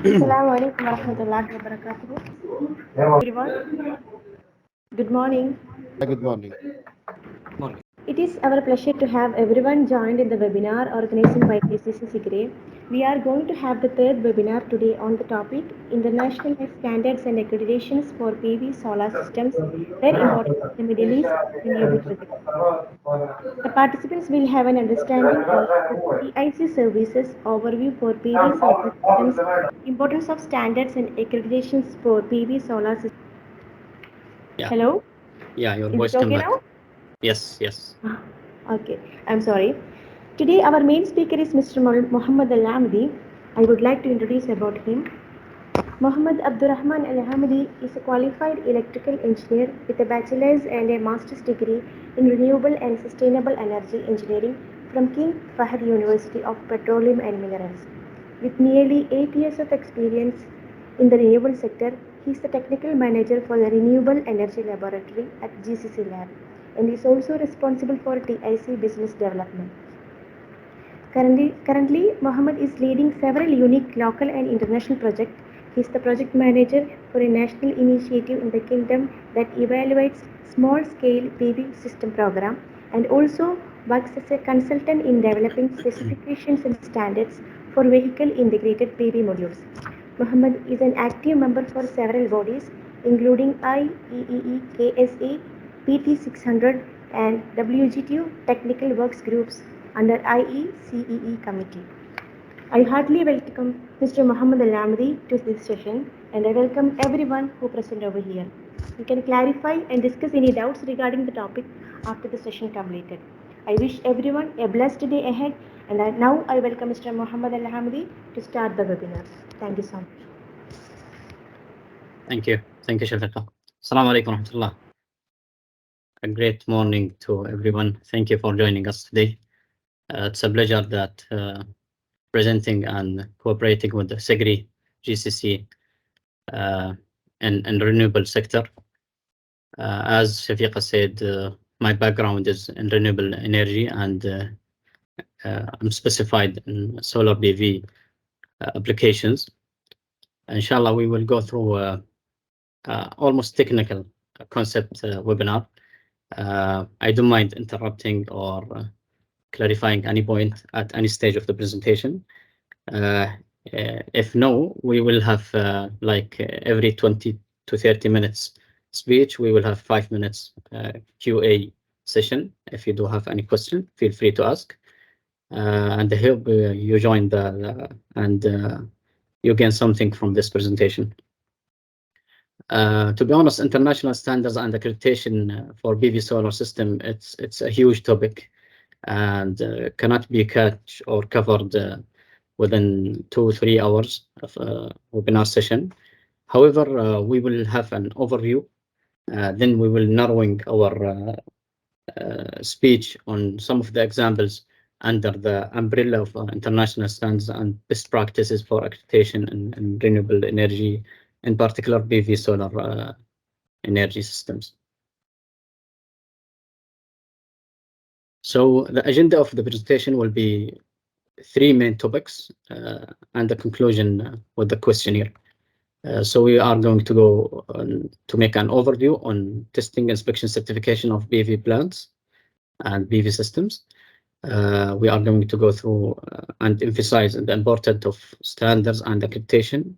Assalamu alaikum warahmatullahi wabarakatuh. Everyone, good morning. Good morning. It is our pleasure to have everyone joined in the webinar organized by GCC Cigre. We are going to have the third webinar today on the topic International Standards and Accreditations for PV solar systems, their importance in the Middle East renewable projects. The participants will have an understanding of the TIC services overview for PV solar systems, importance of standards and accreditations for PV solar systems. Yeah. Hello? Yeah, your Is voice it come okay back. now? Yes. Okay, I'm sorry. Today our main speaker is Mr. Mohammed Al-Amdi. I would like to introduce about him. Mohammed Abdurrahman Al-Hamdi is a qualified electrical engineer with a bachelor's and a master's degree in renewable and sustainable energy engineering from King Fahd University of Petroleum and Minerals. With nearly 8 years of experience in the renewable sector, he is the technical manager for the Renewable Energy Laboratory at GCC Lab and is also responsible for TIC business development. Currently, Mohammed is leading several unique local and international projects. He is the project manager for a national initiative in the kingdom that evaluates small-scale PV system program and also works as a consultant in developing specifications and standards for vehicle integrated PV modules. Mohammed is an active member for several bodies including IEEE, KSA, PT600 and WGTU technical works groups under IECEE committee. I heartily welcome Mr. Mohammed Al-Amdi to this session and I welcome everyone who present over here. We can clarify and discuss any doubts regarding the topic after the session completed. I wish everyone a blessed day ahead and now I welcome Mr. Mohammed Al-Amdi to start the webinar. Thank you so much. Thank you, Shafiqa. Assalamu alaikum warahmatullah. A great morning to everyone. Thank you for joining us today. It's a pleasure that presenting and cooperating with the Cigre GCC and renewable sector. As Shafiqa said, my background is in renewable energy and I'm specified in solar PV applications. Inshallah, we will go through almost technical concept webinar. I don't mind interrupting or clarifying any point at any stage of the presentation. If no, we will have like every 20 to 30 minutes speech, we will have 5 minutes QA session. If you do have any question, feel free to ask. And I hope you join and you gain something from this presentation. To be honest, international standards and accreditation for PV solar system, it's a huge topic and cannot be catch or covered within 2-3 hours of webinar session. However, we will have an overview. Then we will narrowing our speech on some of the examples under the umbrella of international standards and best practices for accreditation in renewable energy, in particular PV solar energy systems. So the agenda of the presentation will be 3 main topics and the conclusion with the questionnaire. So we are going to go to make an overview on testing, inspection, certification of PV plants and PV systems. We are going to go through and emphasize the importance of standards and accreditation.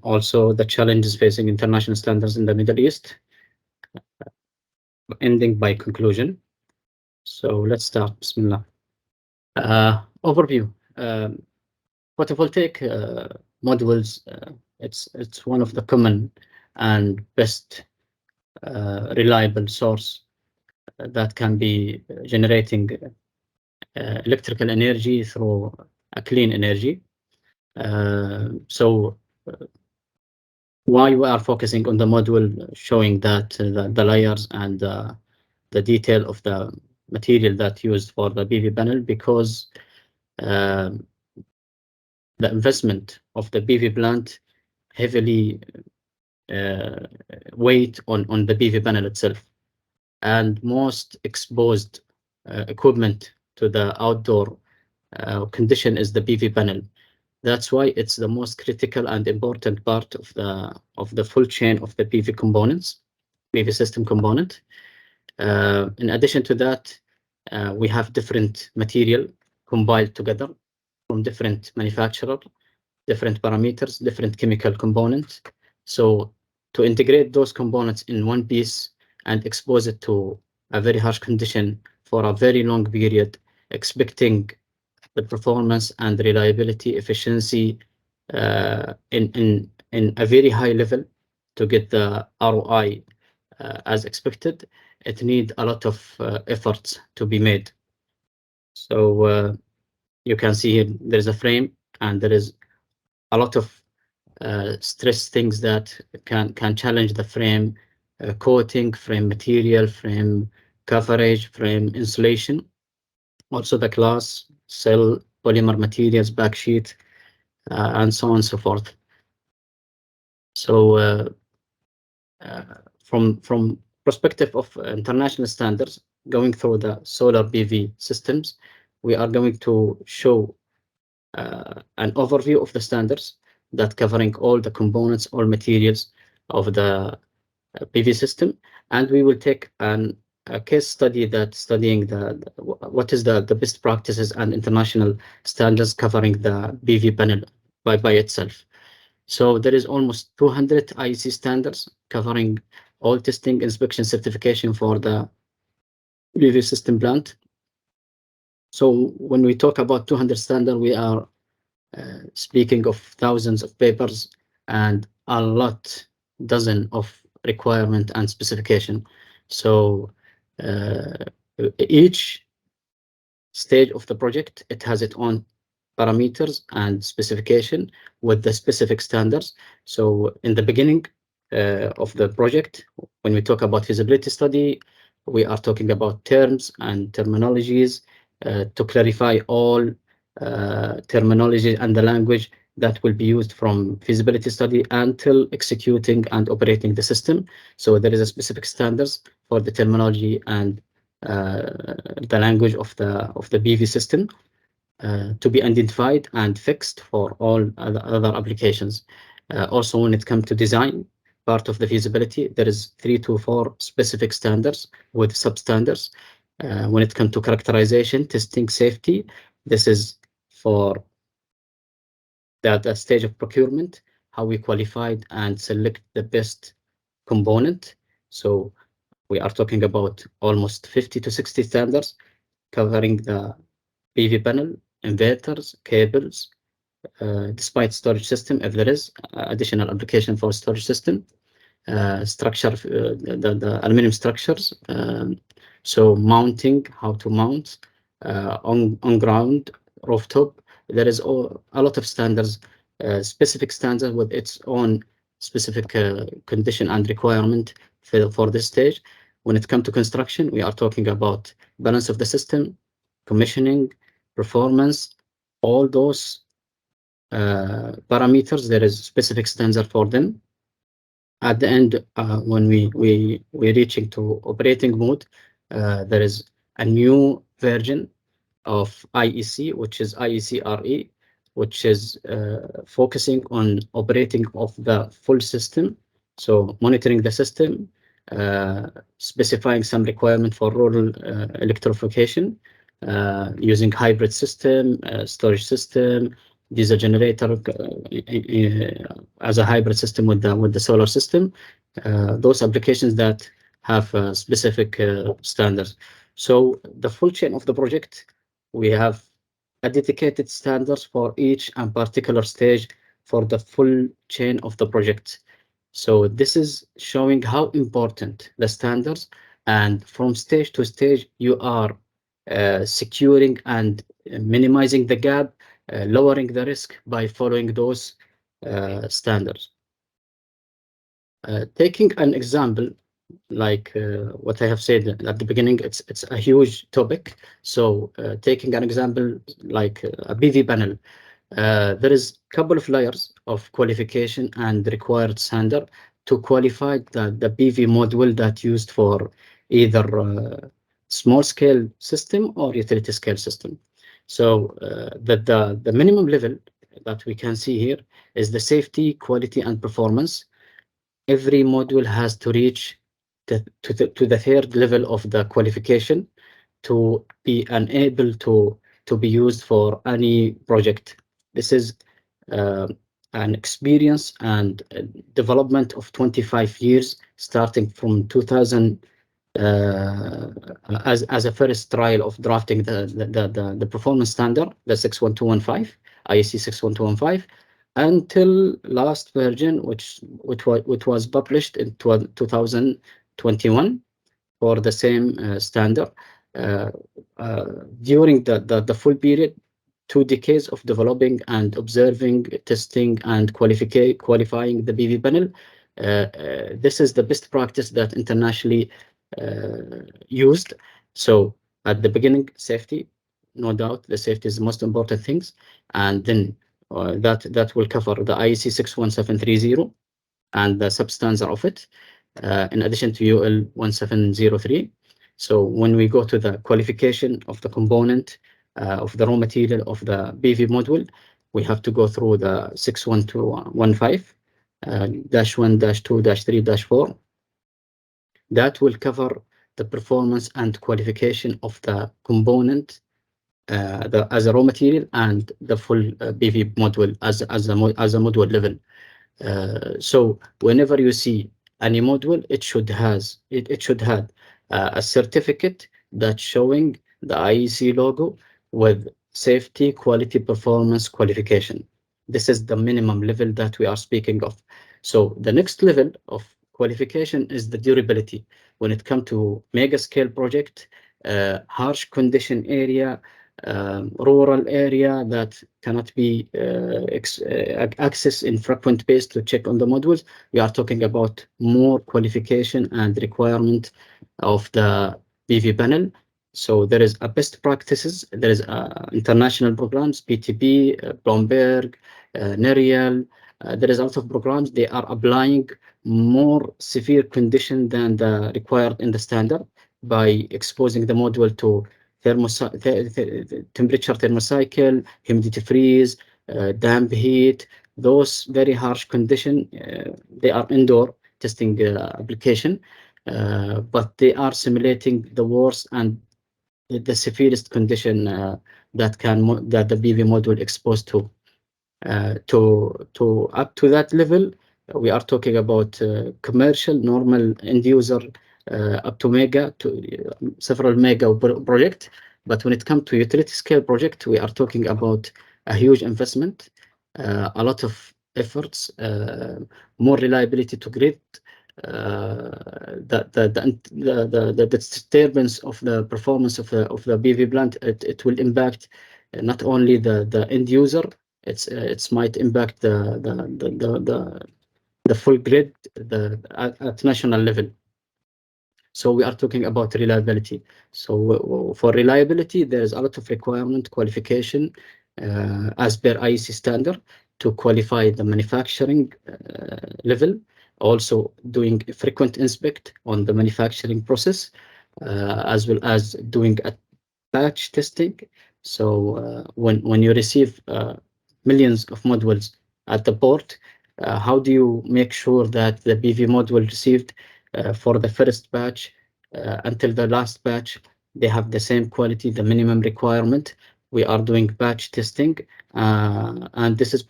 Also, the challenges facing international standards in the Middle East, ending by conclusion. So let's start. Bismillah. Overview. Photovoltaic modules. It's one of the common and best reliable source that can be generating electrical energy through a clean energy. So why we are focusing on the module showing that the layers and the detail of the material that used for the PV panel, because the investment of the PV plant heavily weight on the PV panel itself, and most exposed equipment to the outdoor condition is the PV panel. That's why it's the most critical and important part of the full chain of the PV components, PV system component. In addition to that, we have different material compiled together from different manufacturer, different parameters, different chemical components. So to integrate those components in one piece and expose it to a very harsh condition for a very long period, expecting the performance and reliability, efficiency in a very high level to get the ROI as expected, it needs a lot of efforts to be made. So you can see here there's a frame and there is a lot of stress things that can challenge the frame coating, frame material, frame coverage, frame insulation. Also the glass, cell, polymer materials, backsheet, and so on and so forth. So from perspective of international standards, going through the solar PV systems, we are going to show an overview of the standards that covering all the components, all materials of the PV system, and we will take a case study that studying what is the best practices and international standards covering the PV panel by itself. So there is almost 200 IEC standards covering all testing, inspection, certification for the PV system plant. So when we talk about 200 standard, we are speaking of thousands of papers and a dozen of requirement and specification. So each stage of the project, it has its own parameters and specification with the specific standards. So in the beginning of the project, when we talk about feasibility study, we are talking about terms and terminologies to clarify all terminology and the language that will be used from feasibility study until executing and operating the system. So there is a specific standards for the terminology and the language of the PV system to be identified and fixed for all other applications. Also, when it comes to design, part of the feasibility, there is 3 to 4 specific standards with substandards. When it comes to characterization, testing, safety, this is for the stage of procurement, how we qualified and select the best component. So we are talking about almost 50 to 60 standards covering the PV panel, inverters, cables, despite storage system, if there is additional application for storage system, structure, the aluminum structures. So mounting, how to mount on ground, rooftop. There is a lot of standards, specific standards with its own specific condition and requirement for this stage. When it comes to construction, we are talking about balance of the system, commissioning, performance, all those parameters. There is specific standard for them. At the end, when we're reaching to operating mode, there is a new version of IEC, which is IEC-RE, which is focusing on operating of the full system. So monitoring the system, specifying some requirement for rural electrification, using hybrid system, storage system, diesel generator as a hybrid system with the solar system. Those applications that have specific standards. So the full chain of the project, we have a dedicated standards for each and particular stage for the full chain of the project. So this is showing how important the standards, and from stage to stage, you are securing and minimizing the gap, lowering the risk by following those standards. Taking an example, like what I have said at the beginning, it's a huge topic. So taking an example like a PV panel, there is a couple of layers of qualification and required standard to qualify the PV module that used for either small scale system or utility scale system. So the minimum level that we can see here is the safety, quality, and performance. Every module has to reach to the third level of the qualification to be unable to be used for any project. This is an experience and development of 25 years, starting from 2000 as a first trial of drafting the performance standard, the 61215, IEC 61215, until last version, which was published in 2021 for the same standard. During the full period, 2 decades of developing and observing, testing, and qualifying the PV panel. This is the best practice that internationally used. So at the beginning, safety, no doubt, the safety is the most important things, and then that will cover the IEC 61730 and the substandard of it, in addition to UL 1703. So when we go to the qualification of the component of the raw material of the PV module, we have to go through the 61215 -1, -2, -3, -4. That will cover the performance and qualification of the component as a raw material and the full PV module as a module level. So whenever you see any module, it should have a certificate that's showing the IEC logo with safety, quality, performance, qualification. This is the minimum level that we are speaking of. So the next level of qualification is the durability. When it comes to mega scale project, harsh condition area, rural area that cannot be accessed in frequent base to check on the modules, we are talking about more qualification and requirement of the PV panel. So there is a best practices. There is international programs, PTP, Bloomberg, NERIAL. There is a lot of programs. They are applying more severe condition than the required in the standard by exposing the module to temperature thermocycle, humidity freeze, damp heat. Those very harsh condition, they are indoor testing application, but they are simulating the worst and the severest condition that the PV module exposed to. To up to that level, we are talking about commercial, normal end user, up to mega, to several mega project. But when it comes to utility scale project, we are talking about a huge investment, a lot of efforts, more reliability to grid, the disturbance of the performance of the PV plant. It will impact not only the end user. It might impact the full grid at national level. So we are talking about reliability. So for reliability, there is a lot of requirement qualification as per IEC standard to qualify the manufacturing level. Also doing frequent inspect on the manufacturing process, as well as doing a batch testing. So when you receive millions of modules at the port, how do you make sure that the PV module received for the first batch until the last batch, they have the same quality, the minimum requirement? We are doing batch testing, and this is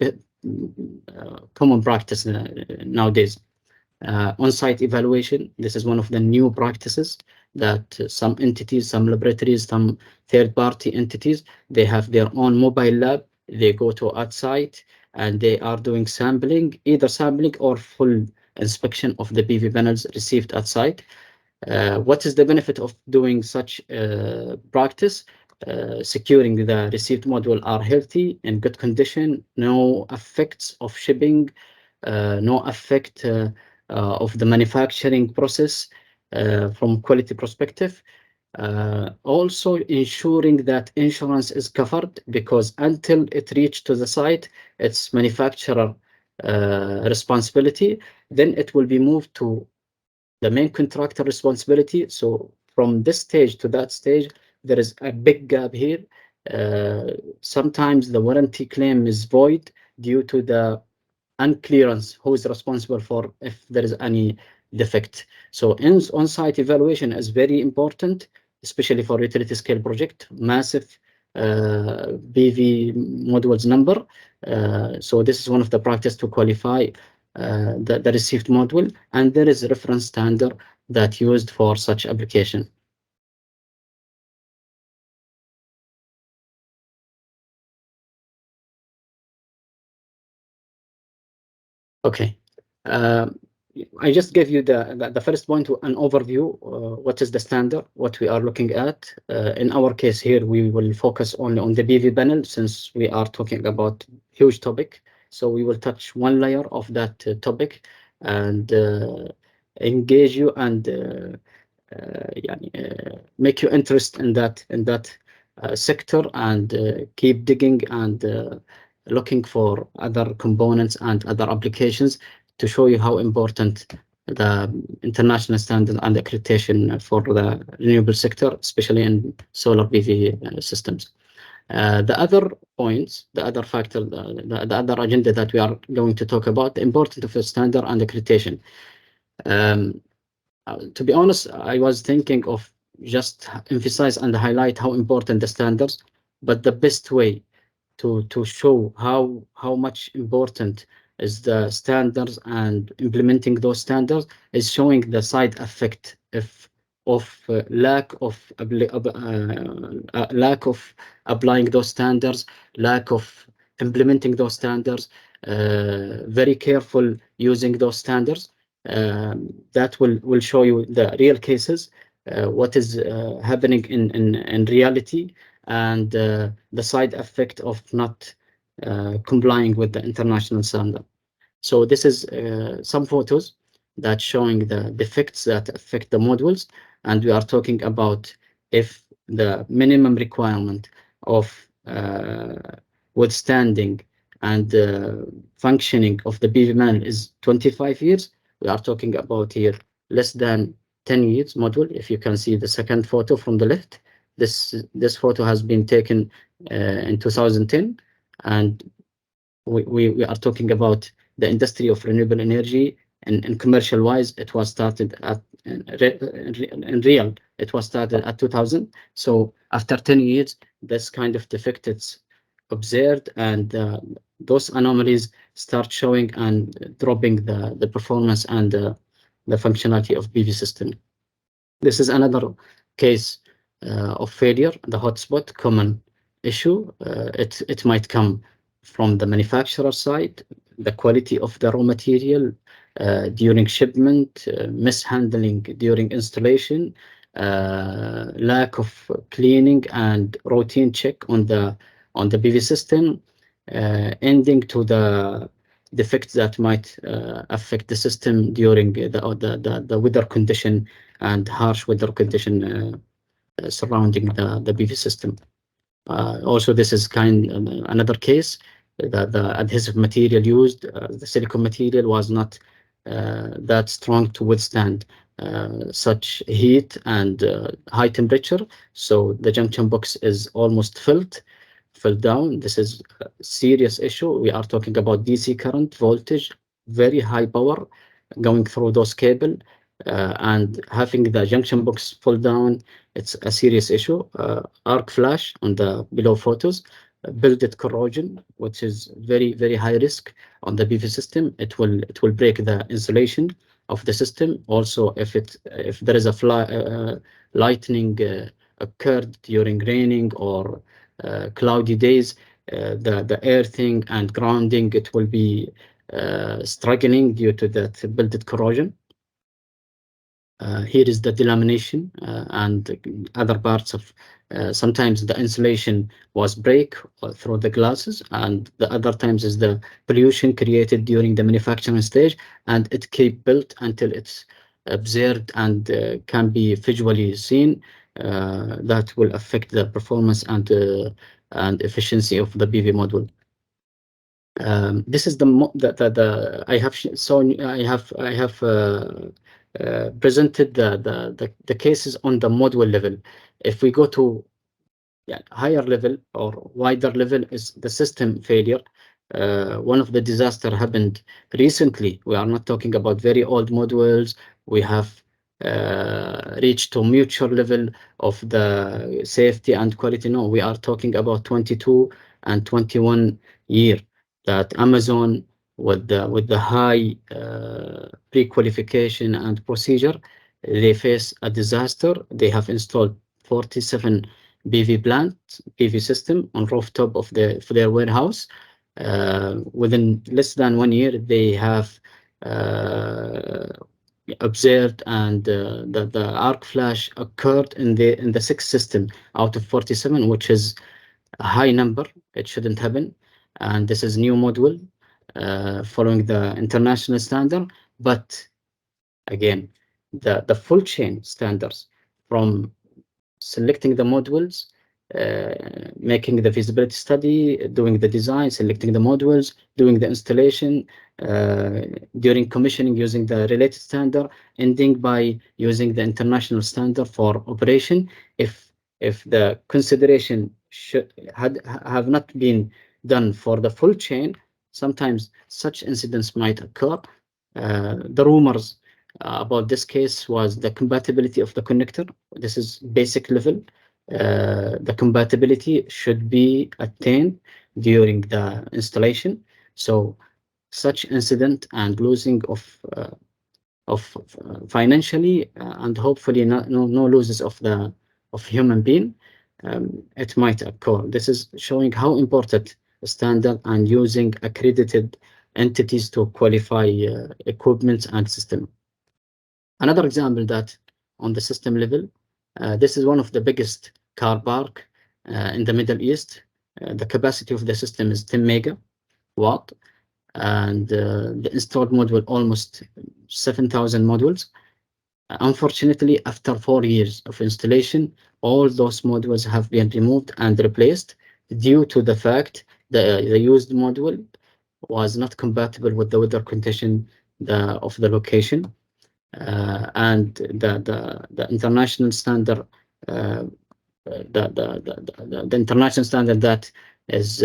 common practice nowadays. On-site evaluation, this is one of the new practices that some entities, some laboratories, some third-party entities, they have their own mobile lab. They go to outside and they are doing sampling, either sampling or full inspection of the PV panels received outside. What is the benefit of doing such practice? Securing the received module are healthy, in good condition, no effects of shipping, no effect of the manufacturing process from quality perspective. Also ensuring that insurance is covered, because until it reaches to the site, it's manufacturer responsibility. Then it will be moved to the main contractor responsibility. So from this stage to that stage, there is a big gap here. sometimes the warranty claim is void due to the unclearance who is responsible for if there is any defect. So on-site evaluation is very important, especially for utility scale project, massive PV modules number. So this is one of the practice to qualify the received module, and there is a reference standard that used for such application. Okay. I just gave you the first point, an overview. What is the standard? What we are looking at? In our case here, we will focus only on the PV panel since we are talking about huge topic. So we will touch one layer of that topic and engage you and make you interest in that sector and keep digging and looking for other components and other applications to show you how important the international standard and accreditation for the renewable sector, especially in solar PV systems. The other points, the other factor, the other agenda that we are going to talk about, the importance of the standard and accreditation. To be honest, I was thinking of just emphasize and highlight how important the standards, but the best way to show how much important is the standards and implementing those standards is showing the side effect of lack of applying those standards, lack of implementing those standards, very careful using those standards. That will show you the real cases, what is happening in reality, and the side effect of not complying with the international standard. So this is some photos that showing the defects that affect the modules, and we are talking about if the minimum requirement of withstanding and functioning of the PV panel is 25 years. We are talking about here less than 10 years module. If you can see the second photo from the left, this photo has been taken in 2010, and we are talking about the industry of renewable energy, and commercial wise it was started at in real it was started at 2000. So after 10 years this kind of defect is observed, and those anomalies start showing and dropping the performance and the functionality of PV system. This is another case of failure, the hotspot, common issue. It might come from the manufacturer side, the quality of the raw material during shipment, mishandling during installation, lack of cleaning and routine check on the PV system, ending to the defects that might affect the system during the weather condition and harsh weather condition surrounding the PV system. Also, this is another case. The adhesive material used, the silicone material, was not that strong to withstand such heat and high temperature. So the junction box is almost fell down. This is a serious issue. We are talking about DC current voltage, very high power going through those cable, and having the junction box fall down, it's a serious issue. Arc flash on the below photos, built corrosion, which is very high risk on the PV system. It will break the insulation of the system. Also, if there is a lightning occurred during raining or cloudy days, the earthing and grounding, it will be struggling due to that built corrosion. Here is the delamination and other parts of sometimes the insulation was break through the glasses, and the other times is the pollution created during the manufacturing stage, and it keep built until it's observed and can be visually seen. That will affect the performance and efficiency of the PV module. This is I have presented the cases on the module level. If we go to higher level or wider level is the system failure. One of the disaster happened recently. We are not talking about very old modules. We have reached to mutual level of the safety and quality. No, we are talking about 22 and 21 year that Amazon with the high pre-qualification and procedure, they face a disaster. They have installed 47 PV system on rooftop of their warehouse. Within less than 1 year, they have observed and the arc flash occurred in the sixth system out of 47, which is a high number. It shouldn't happen. And this is new module following the international standard. But again, the full chain standards from selecting the modules, making the feasibility study, doing the design, selecting the modules, doing the installation, during commissioning using the related standard, ending by using the international standard for operation. If the consideration have not been done for the full chain, sometimes such incidents might occur. The rumors about this case was the compatibility of the connector. This is basic level. The compatibility should be attained during the installation. So such incident and losing of financially and hopefully no losses of human being, it might occur. This is showing how important standard and using accredited entities to qualify equipment and system. Another example that on the system level, this is one of the biggest car park in the Middle East. The capacity of the system is 10 megawatt, and the installed module almost 7,000 modules. Unfortunately, after 4 years of installation, all those modules have been removed and replaced due to the fact that the used module was not compatible with the weather condition of the location. And the international standard, the international standard that is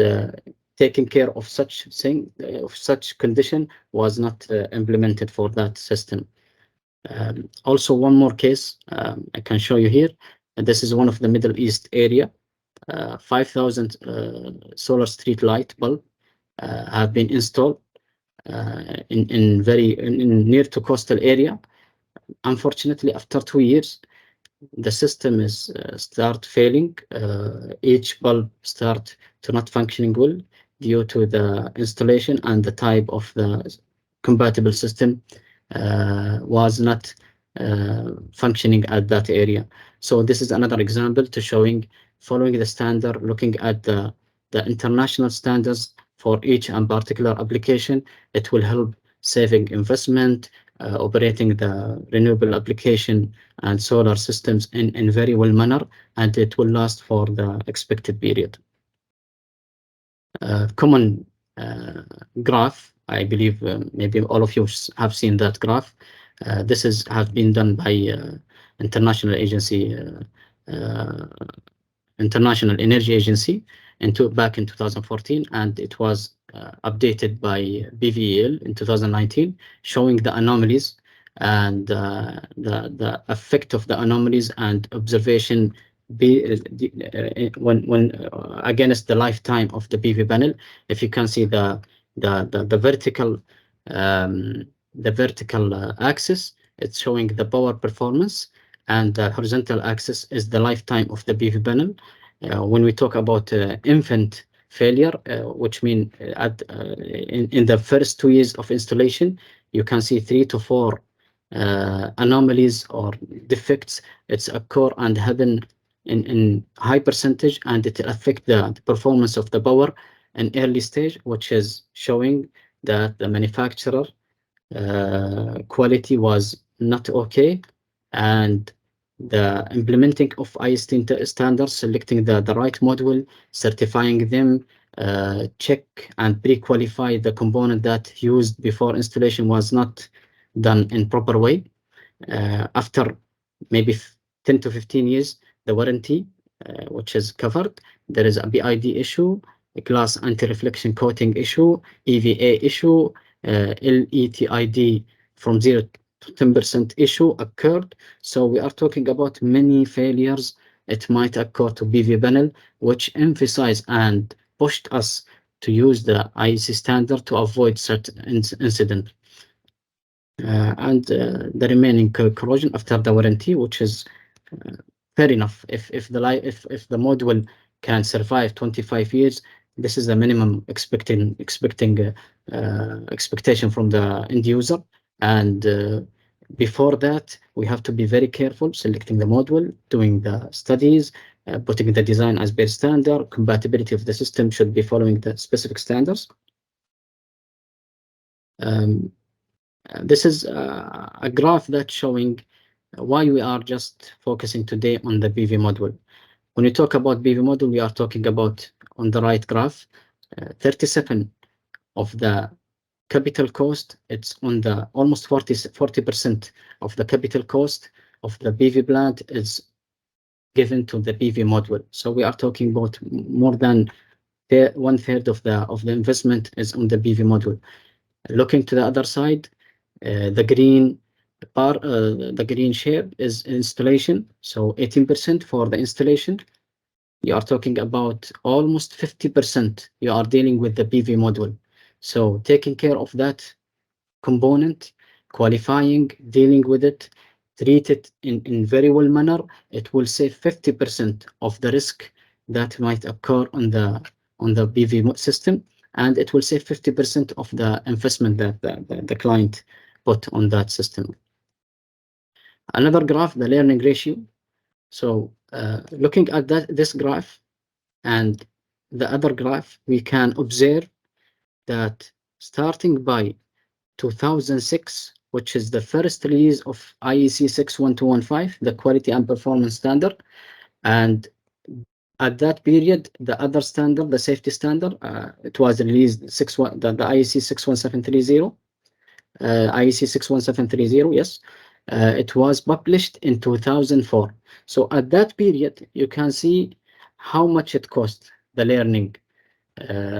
taking care of such thing, of such condition, was not implemented for that system. Also, one more case I can show you here. And this is one of the Middle East area. 5,000 solar street light bulb have been installed in near to coastal area. Unfortunately, after 2 years, the system is start failing. Each bulb start to not functioning well due to the installation and the type of the compatible system was not functioning at that area. So this is another example to showing following the standard, looking at the international standards for each and particular application. It will help saving investment, operating the renewable application and solar systems in very well manner, and it will last for the expected period. Common graph, I believe maybe all of you have seen that graph. This has been done by International Energy Agency back in 2014, and it was updated by BVEL in 2019, showing the anomalies and the effect of the anomalies and observation when against the lifetime of the PV panel. If you can see the vertical axis, it's showing the power performance, and the horizontal axis is the lifetime of the PV panel. When we talk about infant failure, which means in the first 2 years of installation, you can see 3 to 4 anomalies or defects. It's occur and happen in high percentage, and it affect the performance of the power in early stage, which is showing that the manufacturer quality was not okay, and the implementing of IST standards, selecting the right module, certifying them, check and pre-qualify the component that used before installation was not done in proper way. After maybe 10 to 15 years, the warranty which is covered. There is a BID issue, a glass anti-reflection coating issue, EVA issue, LETID from 0 to 10% issue occurred. So we are talking about many failures. It might occur to PV panel, which emphasize and pushed us to use the IEC standard to avoid such incident. And the remaining corrosion after the warranty, which is fair enough. If the module can survive 25 years, this is the minimum expectation from the end user. And before that, we have to be very careful selecting the module, doing the studies, putting the design as per standard. Compatibility of the system should be following the specific standards. This is a graph that's showing why we are just focusing today on the PV module. When we talk about PV module, we are talking about, on the right graph, 37 of the capital cost. It's on the almost 40% of the capital cost of the PV plant is given to the PV module. So we are talking about more than 1/3 of the investment is on the PV module. Looking to the other side, the green bar, the green shape is installation. So 18% for the installation. You are talking about almost 50%. You are dealing with the PV module. So taking care of that component, qualifying, dealing with it, treat it in very well manner, it will save 50% of the risk that might occur on the PV system, and it will save 50% of the investment that the client put on that system. Another graph, the learning ratio. So looking at this graph and the other graph, we can observe that starting by 2006, which is the first release of IEC 61215, the quality and performance standard, and at that period, the other standard, the safety standard, it was released the IEC 61730, IEC 61730, yes. It was published in 2004. So at that period, you can see how much it cost, the learning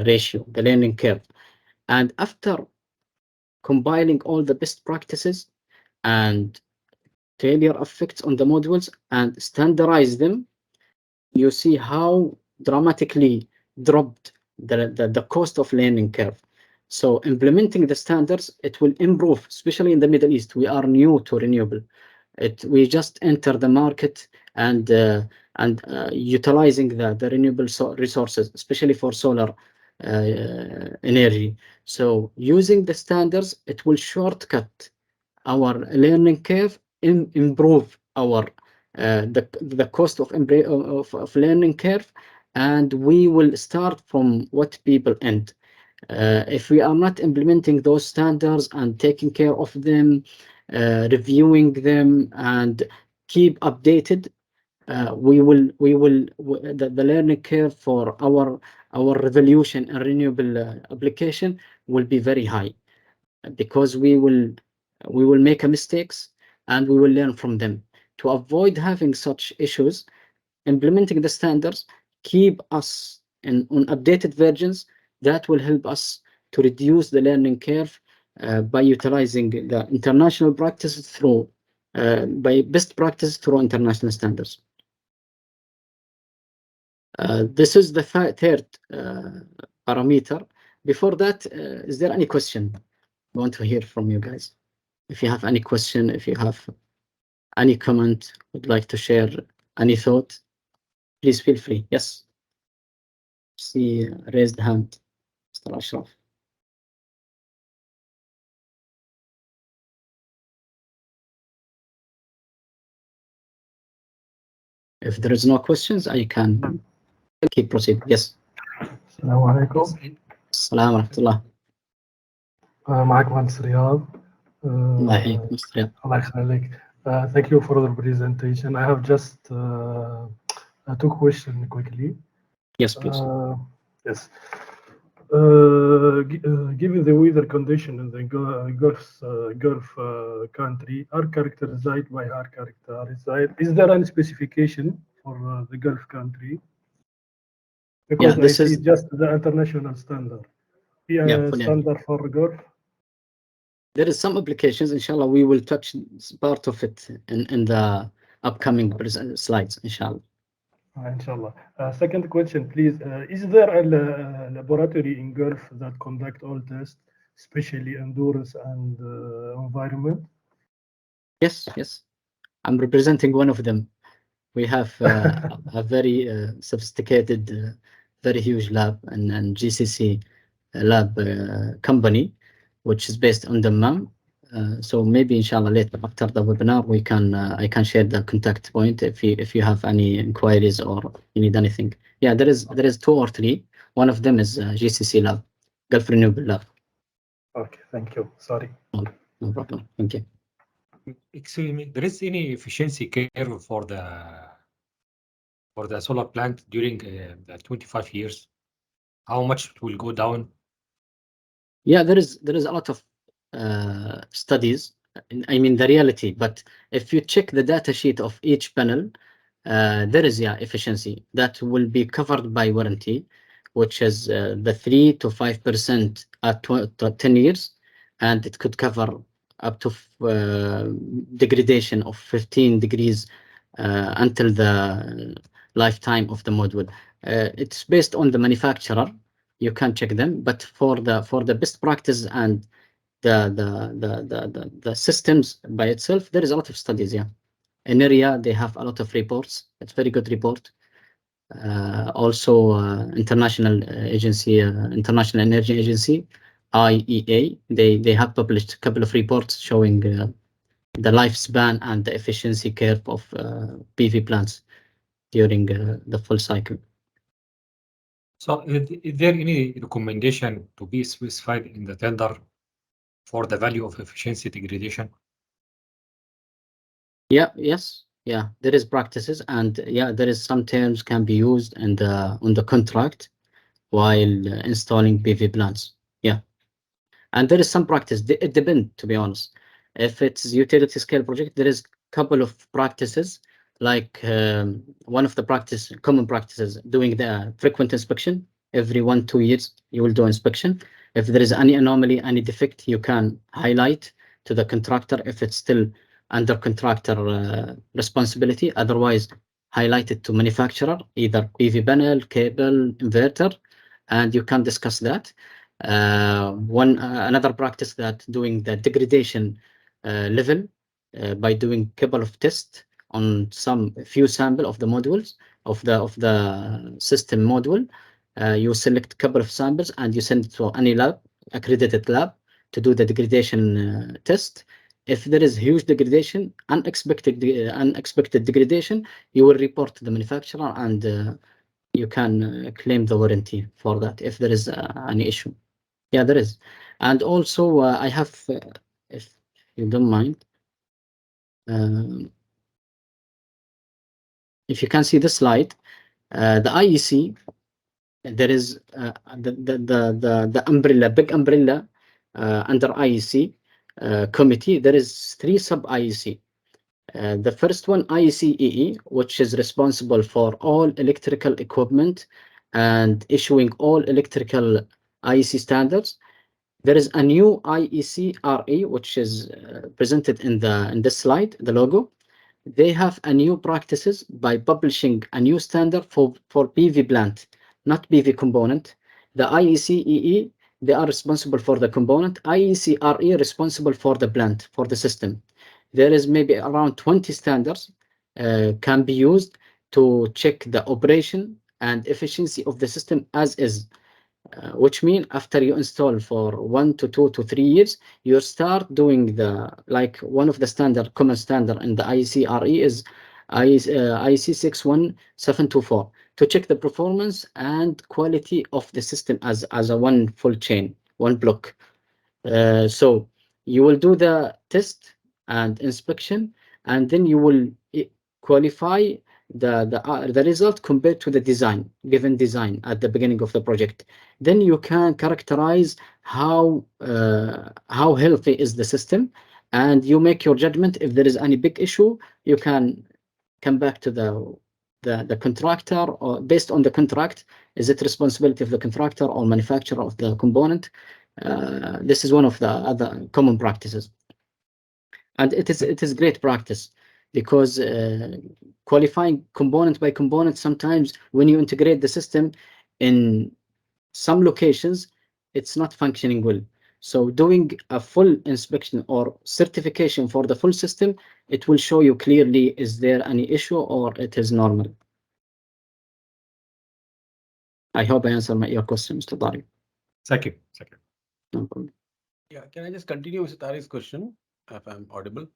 ratio, the learning curve. And after compiling all the best practices and failure effects on the modules and standardize them, you see how dramatically dropped the cost of learning curve. So implementing the standards, it will improve, especially in the Middle East. We are new to renewable. We just enter the market and utilizing the renewable resources, especially for solar energy. So using the standards, it will shortcut our learning curve, improve our the cost of learning curve, and we will start from what people end. If we are not implementing those standards and taking care of them, reviewing them, and keep updated, the learning curve for our revolution and renewable application will be very high, because we will make mistakes and we will learn from them. To avoid having such issues, implementing the standards keep us on updated versions that will help us to reduce the learning curve by utilizing the international practices through by best practice through international standards. This is the third parameter. Before that, is there any question? I want to hear from you guys. If you have any question, if you have any comment, would like to share any thought, please feel free. Yes. See, raised hand, Mr. Ashraf. If there is no questions, I can keep proceeding. Yes. السلام عليكم. السلام ورحمة الله. معك مهندس رياض. الله يحييك مهندس رياض. الله يخليك. Thank you for the presentation. I have just two questions quickly. Yes, please. Yes. Given the weather condition in the Gulf country are characterized by hard characterized, is there any specification for the Gulf country? Because this I see is just the international standard. Standard for Gulf. There is some applications. Inshallah, we will touch part of it in the upcoming slides. Inshallah. Inshallah. Second question, please. Is there a laboratory in Gulf that conduct all tests, especially endurance and environment? Yes. I'm representing one of them. We have a very sophisticated, very huge lab and GCC lab company, which is based on Dammam. So maybe inshallah later after the webinar we can I can share the contact point if you have any inquiries or you need anything. Yeah, there is 2 or 3. One of them is GCC lab, Gulf Renewable Lab. Okay, thank you. Sorry. No problem. Thank you. Excuse me, there is any efficiency curve for the solar plant during the 25 years? How much it will go down? Yeah, there is a lot of studies. I mean the reality, but if you check the data sheet of each panel, there is efficiency that will be covered by warranty, which is the 3 to 5% at 10 years, and it could cover up to degradation of 15 degrees until the lifetime of the module. It's based on the manufacturer. You can check them, but for the best practice and the systems by itself, there is a lot of studies. Yeah, in area they have a lot of reports. It's very good report. Also, international agency, International Energy Agency, IEA, they have published a couple of reports showing the lifespan and the efficiency curve of PV plants during the full cycle. So is there any recommendation to be specified in the tender for the value of efficiency degradation? Yes, there is practices, and there is some terms can be used on the contract while installing PV plants. And there is some practice. It depends, to be honest. If it's utility scale project, there is couple of practices, like one of the common practices, doing the frequent inspection. Every 1-2 years, you will do inspection. If there is any anomaly, any defect, you can highlight to the contractor if it's still under contractor responsibility. Otherwise, highlight it to manufacturer, either PV panel, cable, inverter, and you can discuss that. Another practice that doing the degradation level by doing couple of tests on few sample of the modules of the system module. You select a couple of samples and you send it to any lab, accredited lab, to do the degradation test. If there is huge degradation, unexpected degradation, you will report to the manufacturer and you can claim the warranty for that if there is any issue. Yeah, there is. And also I have, if you don't mind, if you can see the slide, the IEC, there is the umbrella, big umbrella under IEC committee. There is 3 sub IEC. The first one, IEC-EE, which is responsible for all electrical equipment and issuing all electrical IEC standards. There is a new IEC-RE, which is presented in this slide, the logo. They have a new practices by publishing a new standard for PV plant, not PV component. The IEC-EE, they are responsible for the component. IEC-RE responsible for the plant, for the system. There is maybe around 20 standards can be used to check the operation and efficiency of the system as is. Which means after you install for 1 to 2 to 3 years, you start doing one of the common standard in the IEC-RE is IEC 61724 to check the performance and quality of the system as a one full chain, one block. So you will do the test and inspection, and then you will qualify the result compared to the given design at the beginning of the project. Then you can characterize how healthy is the system, and you make your judgment. If there is any big issue, you can come back to the the contractor, or based on the contract, is it responsibility of the contractor or manufacturer of the component? This is one of the other common practices, and it is great practice, because qualifying component by component, sometimes when you integrate the system in some locations, it's not functioning well. So doing a full inspection or certification for the full system, it will show you clearly, is there any issue or it is normal. I hope I answered your question, Mr. Tariq. Thank you. Thank you. No problem. Yeah, can I just continue with Tariq's question, if I'm audible?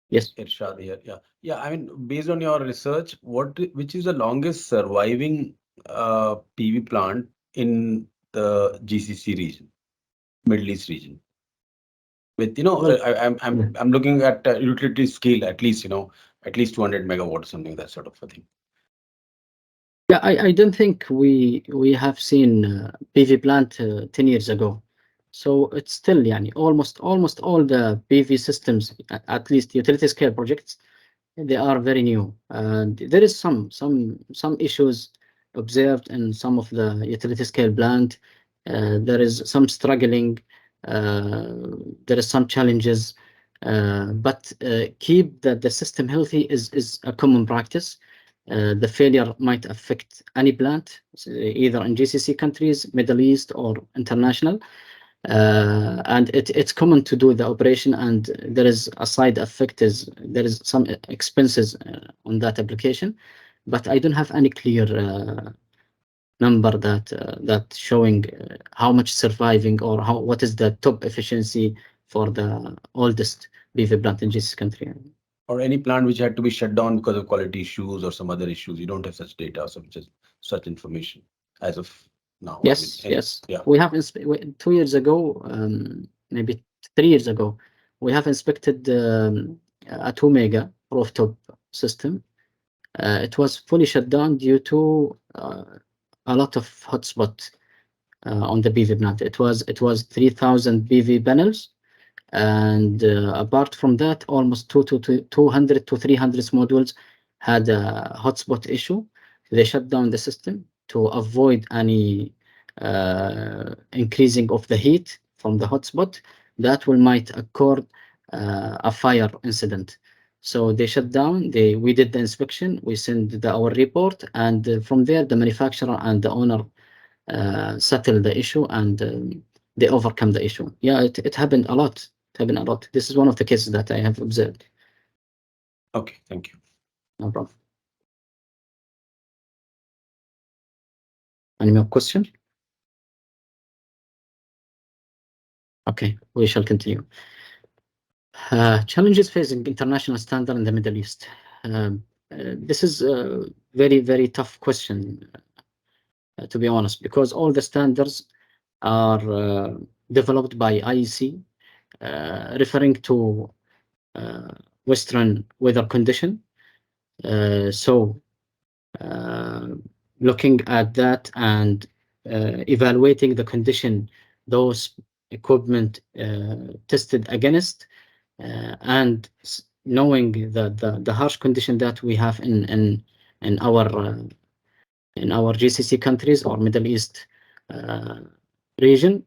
Yes. Irshad here. Yeah. I mean, based on your research, which is the longest surviving PV plant in the GCC region, Middle East region? With I'm looking at utility scale, at least at least 200 megawatts, something, that sort of a thing. Yeah, I don't think we have seen PV plant 10 years ago. So it's still almost all the PV systems, at least utility scale projects, they are very new. And there is some issues observed in some of the utility scale plant. There is some struggling. There is some challenges. But keep the system healthy is a common practice. The failure might affect any plant, either in GCC countries, Middle East, or international. And it's common to do the operation, and there is a side effect, there is some expenses on that application, but I don't have any clear number that showing how much surviving, or what is the top efficiency for the oldest PV plant in GCC country. Or any plant which had to be shut down because of quality issues or some other issues. You don't have such data, such information as of now. Yes, I mean, yes. Yeah. We have 2 years ago, maybe 3 years ago, we have inspected a 2 mega rooftop system. It was fully shut down due to a lot of hotspot on the PV plant. It was 3,000 PV panels, and apart from that, almost 200 to 300 modules had a hotspot issue. They shut down the system to avoid any increasing of the heat from the hotspot that might occur a fire incident. So they shut down. We did the inspection. We sent our report, and from there the manufacturer and the owner settled the issue, and they overcome the issue. Yeah, it happened a lot. This is one of the cases that I have observed. Okay, thank you. No problem. Any more question? Okay, we shall continue. Challenges facing international standard in the Middle East. This is a very, very tough question, to be honest, because all the standards are developed by IEC, referring to Western weather condition. So looking at that and evaluating the condition those equipment tested against, and knowing the harsh condition that we have in our GCC countries or Middle East region,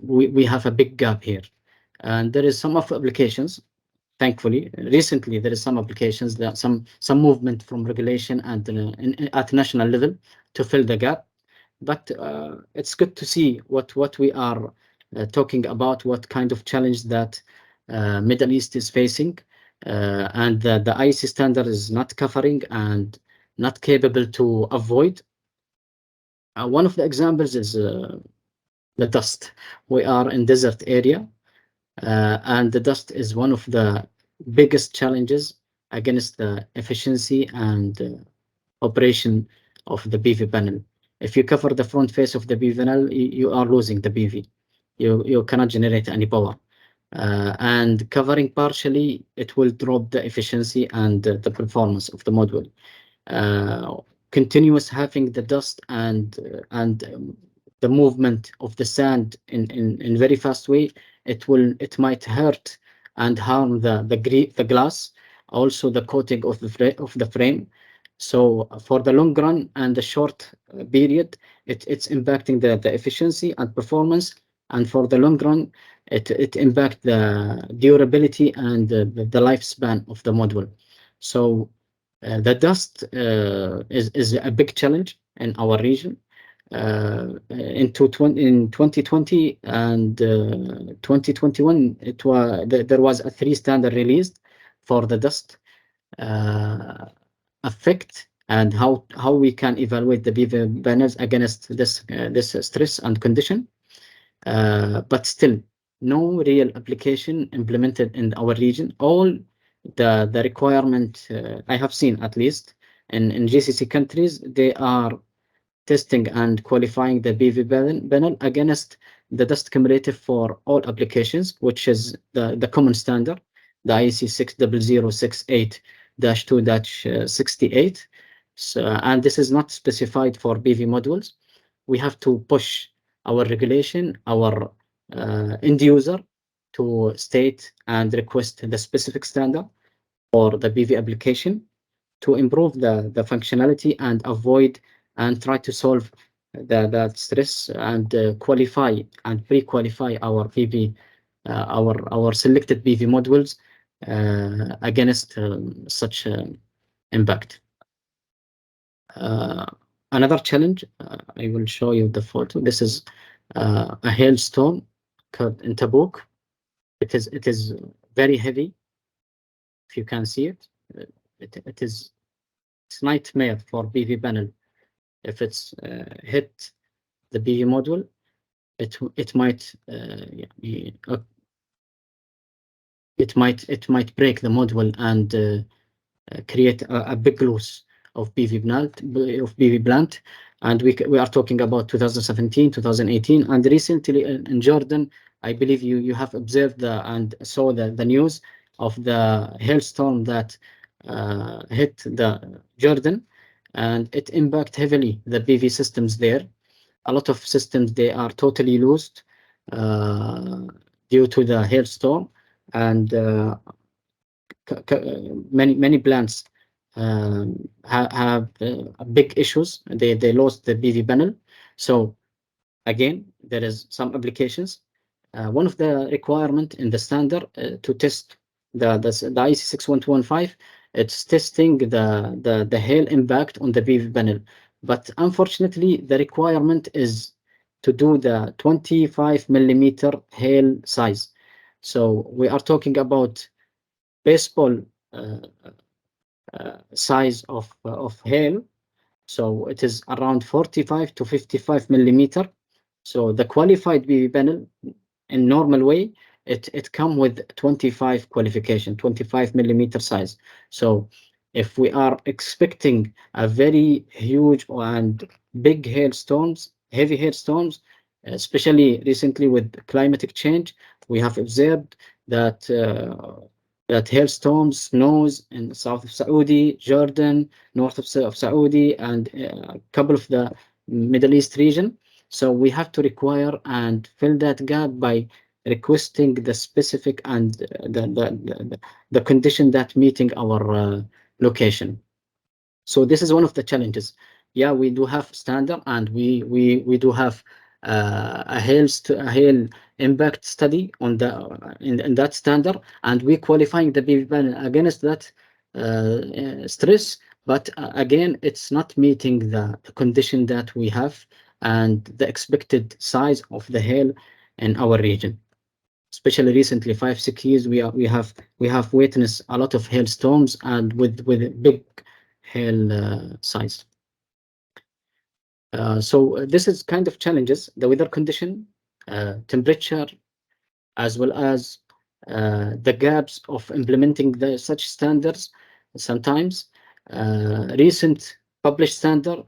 we have a big gap here, and there is some of applications. Thankfully, recently there is some applications that some movement from regulation and at national level to fill the gap. But it's good to see what we are talking about, what kind of challenge that Middle East is facing, and the IEC standard is not covering and not capable to avoid. One of the examples is the dust. We are in desert area, and the dust is one of the biggest challenges against the efficiency and operation of the PV panel. If you cover the front face of the PV panel, you are losing the PV. You cannot generate any power. And covering partially, it will drop the efficiency and the performance of the module. Continuous having the dust and the movement of the sand in very fast way, it might hurt and harm the glass, also the coating of the frame. So for the long run and the short period, it's impacting the efficiency and performance. And for the long run, it impacts the durability and the lifespan of the module. So the dust is a big challenge in our region. In 2020 and 2021, there was a 3 standard released for the dust effect and how we can evaluate the PV panels against this stress and condition. But still, no real application implemented in our region. All the requirement I have seen, at least in GCC countries, they are testing and qualifying the PV panel against the dust cumulative for all applications, which is the common standard, the IEC 60068-2-68. So, and this is not specified for PV modules. We have to push our regulation, our end user to state and request the specific standard for the PV application to improve the functionality and avoid and try to solve that stress and qualify and pre-qualify our PV, our selected PV modules against such impact. Another challenge, I will show you the photo. This is a hailstorm occurred in Tabuk. It is very heavy. If you can see it, it's nightmare for PV panel. If it's hit the PV module, it might break the module and create a big loss of PV plant. And we are talking about 2017, 2018, and recently in Jordan, I believe you have observed and saw the news of the hailstorm that hit the Jordan, and it impacted heavily the PV systems there. A lot of systems, they are totally lost due to the hailstorm, and many plants have big issues. They lost the PV panel. So again, there is some applications. One of the requirement in the standard to test the IEC 61215, it's testing the hail impact on the PV panel. But unfortunately, the requirement is to do the 25 millimeter hail size. So we are talking about baseball size of hail. So it is around 45 to 55 millimeter. So the qualified PV panel in normal way, it come with 25 qualification, 25 millimeter size. So if we are expecting a very huge and big hailstorms, heavy hailstorms, especially recently with climatic change, we have observed that that hailstorms, snows in the south of Saudi, Jordan, north of Saudi, and a couple of the Middle East region. So we have to require and fill that gap by requesting the specific and the condition that meeting our location. So this is one of the challenges. Yeah, we do have standard, and we do have a hail impact study on the in that standard, and we qualifying the PV panel against that stress. But again, it's not meeting the condition that we have and the expected size of the hail in our region. Especially recently, 5-6 years, we have witnessed a lot of hailstorms and with big hail size. So this is kind of challenges: the weather condition, temperature, as well as the gaps of implementing such standards. Sometimes recent published standard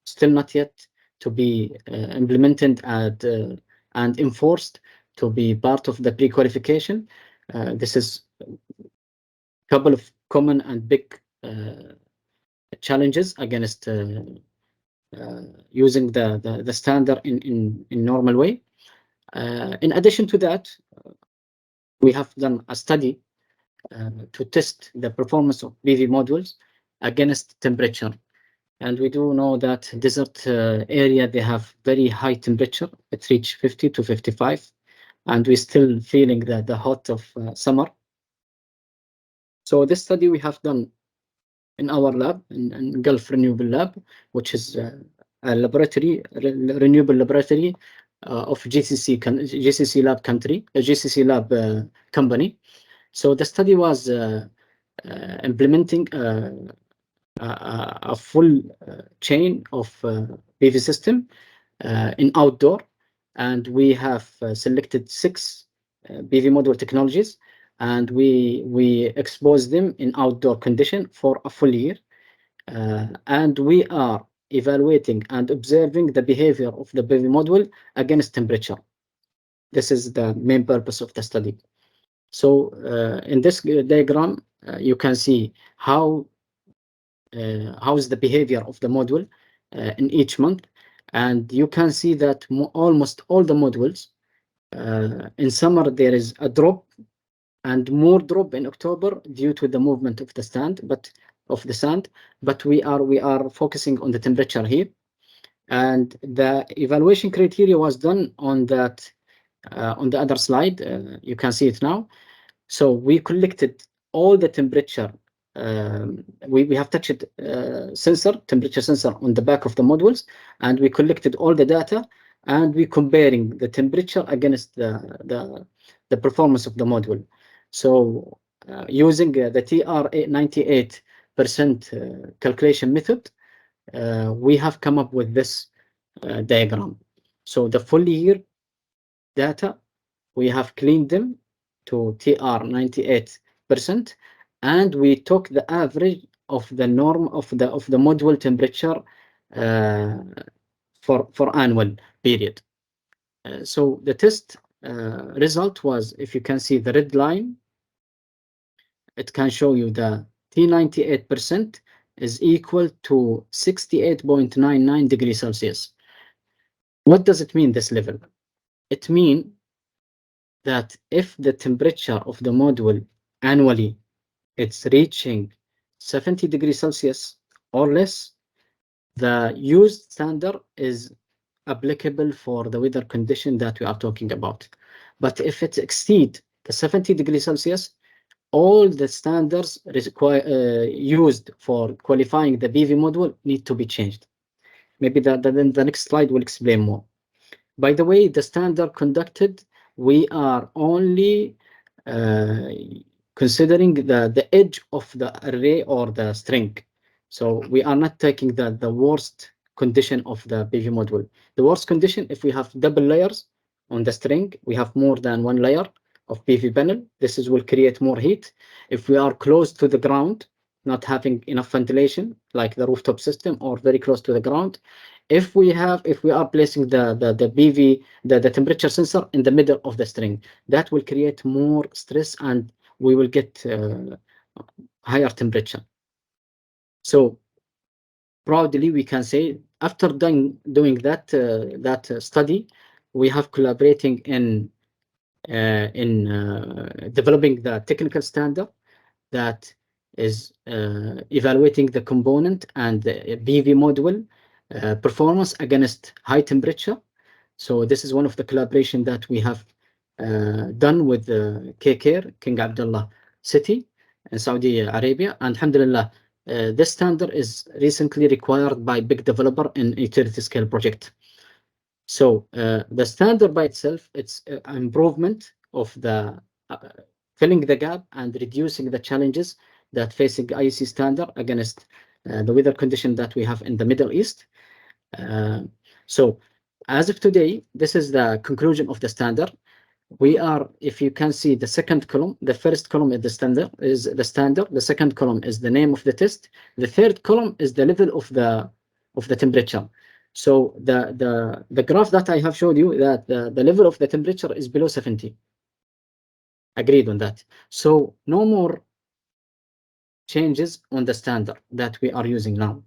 still not yet to be implemented and enforced to be part of the pre-qualification. This is a couple of common and big challenges against using the standard in normal way. In addition to that, we have done a study to test the performance of PV modules against temperature. And we do know that desert area, they have very high temperature. It reaches 50 to 55, and we're still feeling the hot of summer. So this study we have done in our lab, in Gulf Renewable Lab, which is a laboratory, renewable laboratory of GCC Lab country, a GCC Lab company. So the study was implementing a full chain of PV system in outdoor, and we have selected 6 PV module technologies, and we expose them in outdoor condition for a full year, and we are evaluating and observing the behavior of the PV module against temperature. This is the main purpose of the study. So in this diagram, you can see how is the behavior of the module in each month, and you can see that almost all the modules in summer there is a drop, and more drop in October due to the movement of the sand, but we are focusing on the temperature here, and the evaluation criteria was done on that on the other slide. You can see it now. So we collected all the temperature. We have touched temperature sensor on the back of the modules, and we collected all the data, and we comparing the temperature against the performance of the module. So using the TR 98% calculation method, we have come up with this diagram. So the full year data, we have cleaned them to TR 98%, and we took the average of the norm of the module temperature for annual period. So the test result was, if you can see the red line, it can show you the T98% is equal to 68.99 degrees Celsius. What does it mean, this level? It means that if the temperature of the module annually it's reaching 70 degrees Celsius or less, the used standard is applicable for the weather condition that we are talking about. But if it exceeds the 70 degrees Celsius, all the standards used for qualifying the PV module need to be changed. Maybe the next slide will explain more. By the way, the standard conducted, we are only considering the edge of the array or the string. So we are not taking the worst condition of the PV module. The worst condition, if we have double layers on the string, we have more than one layer of PV panel, this will create more heat. If we are close to the ground, not having enough ventilation, like the rooftop system, or very close to the ground, if we are placing the PV, the temperature sensor in the middle of the string, that will create more stress, and we will get higher temperature. So proudly we can say, after doing that study, we have collaborating in developing the technical standard that is evaluating the component and the PV module performance against high temperature. So this is one of the collaboration that we have done with KCare, King Abdullah City in Saudi Arabia, and alhamdulillah, this standard is recently required by big developer in utility scale project. So the standard by itself, it's an improvement of the filling the gap and reducing the challenges that facing IEC standard against the weather condition that we have in the Middle East. So as of today, this is the conclusion of the standard. We are, if you can see the second column, the first column is the standard, the second column is the name of the test, the third column is the level of the temperature. So the graph that I have showed you, that the level of the temperature is below 70. Agreed on that. So no more changes on the standard that we are using now.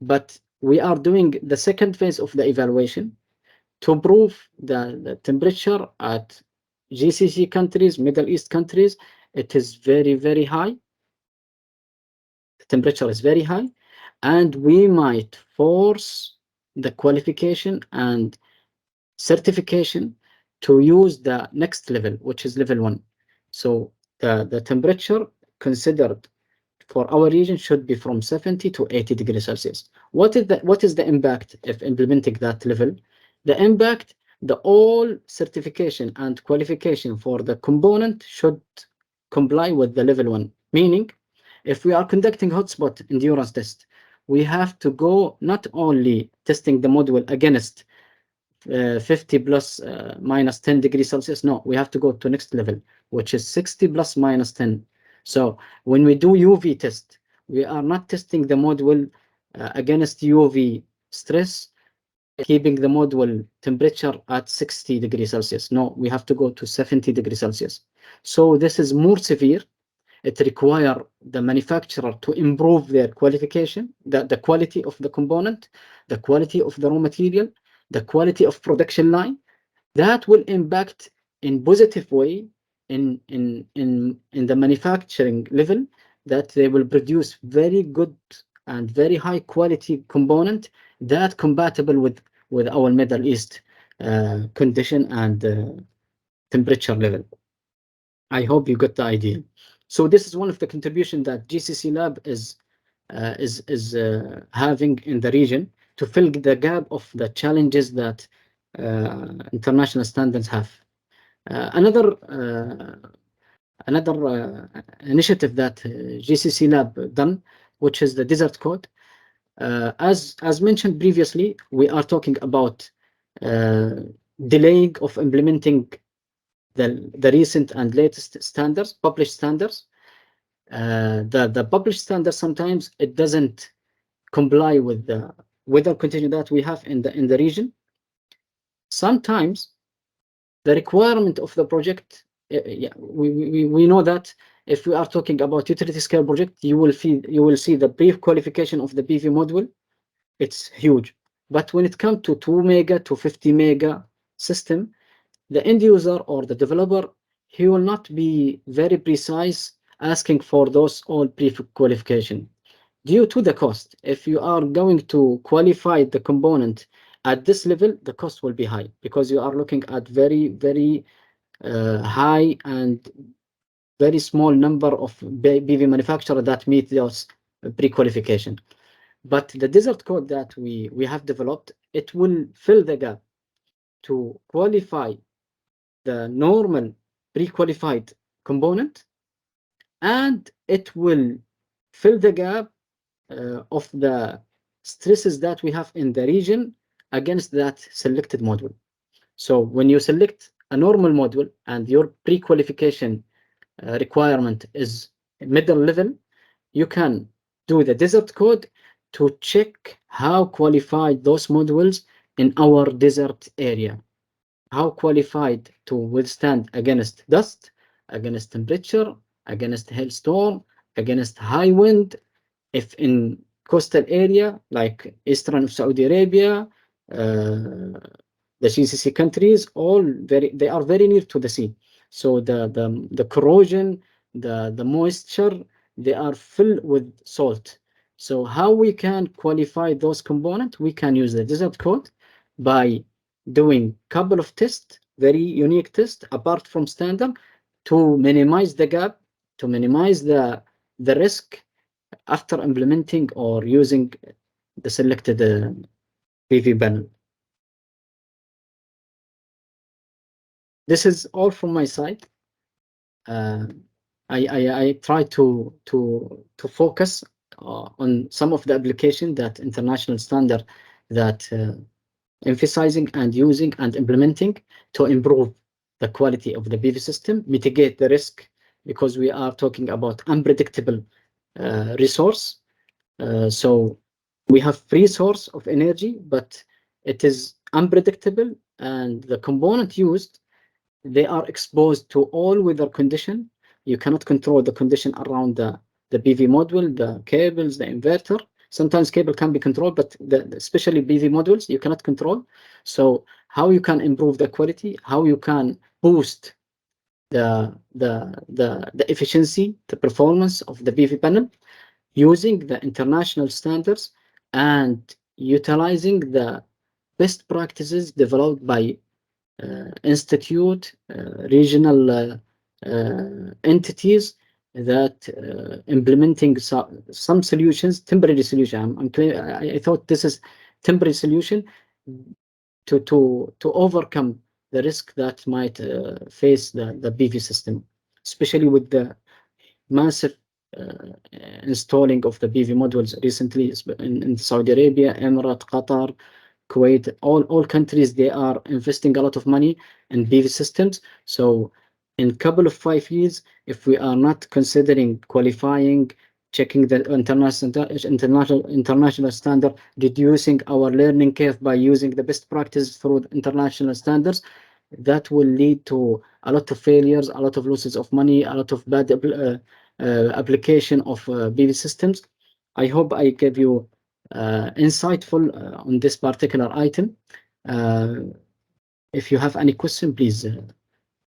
But we are doing the second phase of the evaluation to prove the temperature at GCC countries, Middle East countries, it is very, very high. the temperature is very high, and we might force the qualification and certification to use the next level, which is level 1. So the temperature considered for our region should be from 70 to 80 degrees Celsius. What is the impact if implementing that level? The impact, the all certification and qualification for the component should comply with the level 1. Meaning, if we are conducting hotspot endurance test, we have to go not only testing the module against 50 plus minus 10 degrees Celsius. No, we have to go to next level, which is 60 plus minus 10. So when we do UV test, we are not testing the module against UV stress, keeping the module temperature at 60 degrees Celsius. No, we have to go to 70 degrees Celsius. So this is more severe. It requires the manufacturer to improve their qualification, the quality of the component, the quality of the raw material, the quality of production line. That will impact in positive way in the manufacturing level, that they will produce very good and very high quality component that compatible with our Middle East condition and temperature level. I hope you got the idea. So this is one of the contributions that GCC Lab is having in the region to fill the gap of the challenges that international standards have. Another initiative that GCC Lab done, which is the Desert Code. As mentioned previously, we are talking about delaying of implementing the recent and latest standards, published standards. The published standards, sometimes it doesn't comply with the weather condition that we have in the region. Sometimes the requirement of the project, we know that if we are talking about utility scale project, you will see the pre-qualification of the PV module. It's huge. But when it comes to 2 mega to 50 mega system, the end user or the developer, he will not be very precise asking for those all pre-qualification due to the cost. If you are going to qualify the component at this level, the cost will be high because you are looking at very high and very small number of PV manufacturers that meet those pre-qualification. But the Desert Code that we have developed, it will fill the gap to qualify the normal pre-qualified component, and it will fill the gap of the stresses that we have in the region against that selected module. So when you select a normal module and your pre-qualification requirement is middle level, you can do the Desert Code to check how qualified those modules in our desert area, how qualified to withstand against dust, against temperature, against hailstorm, against high wind. If in coastal area like eastern of Saudi Arabia, the GCC countries, they are very near to the sea. So the corrosion, the moisture, they are filled with salt. So how we can qualify those components? We can use the Desert Code by doing couple of tests, very unique tests apart from standard, to minimize the gap, to minimize the risk after implementing or using the selected PV panel. This is all from my side. I try to focus on some of the application that international standard that emphasizing and using and implementing to improve the quality of the PV system, mitigate the risk, because we are talking about unpredictable resource. So we have free source of energy, but it is unpredictable, and the component used, they are exposed to all weather condition. You cannot control the condition around the PV module, the cables, the inverter. Sometimes cable can be controlled, but especially PV modules, you cannot control. So how you can improve the quality, how you can boost the efficiency, the performance of the PV panel, using the international standards and utilizing the best practices developed by institute, regional entities that implementing some solutions, temporary solution. I thought this is temporary solution to overcome the risk that might face the PV system, especially with the massive installing of the PV modules recently in Saudi Arabia, Emirates, Qatar, Kuwait, all countries, they are investing a lot of money in PV systems. So in a couple of 5 years, if we are not considering qualifying, checking the international standard, reducing our learning curve by using the best practice through international standards, that will lead to a lot of failures, a lot of losses of money, a lot of bad application of PV systems. I hope I gave you insightful on this particular item. If you have any question, please,